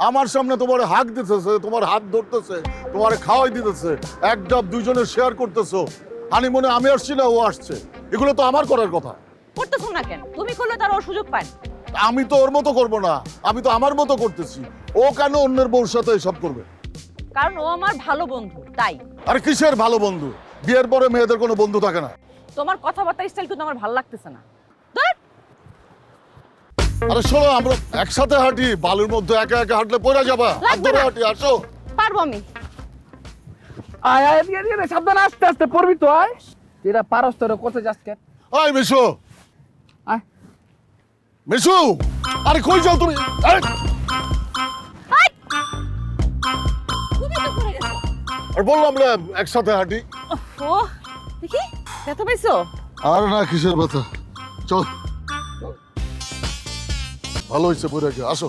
আমার সামনে তোমার হাক দিতেছে, তোমার হাত ধরতেছে, তোমার খাওয়াই দিতেছে, এক ডাব দুইজনে শেয়ার করতেছো। হানিমুনে আমি আসছি না ও আসছে, এগুলো তো আমার করার কথা। করতেছো না কেন? তুমি করলে তার ও সুযোগ পায় না। আমি তো ওর মতো করব না, আমি তো আমার মতো করতেছি। ও কেন অন্যের বউর সাথে এসব করবে? কারণ ও আমার ভালো বন্ধু, তাই। আরে কিসের ভালো বন্ধু? বিয়ের পরে মেয়েদের কোনো বন্ধু থাকে না। তোমার কথাবার্তা স্টাইল কিন্তু আমার ভালো লাগতেছে না। ধুর। আরে শোনো, আমরা একসাথে হাঁটি, বালুর মধ্যে একা একা হাঁটলে পড়ে যাবা। হাত লাগবে ধরে না। হাঁটি, আসো। পারবো আমি। আয় আয় দিয়ে দিয়ে সাবধানে আস্তে আস্তে পড়বি তো আয় এরা পারস তোর কোথায় যাস কে আয় মিশু, আয় মিশু, আরে কই যাও তুমি? আরে, আই! তুমি তো পড়ে গেছো। আর বললাম আমরা একসাথে হাঁটি। ও দেখি, ব্যথা পাইছো? আর না, কিসের ব্যথা? চল, ভালো হয়েছে পড়ে গিয়ে, আসো।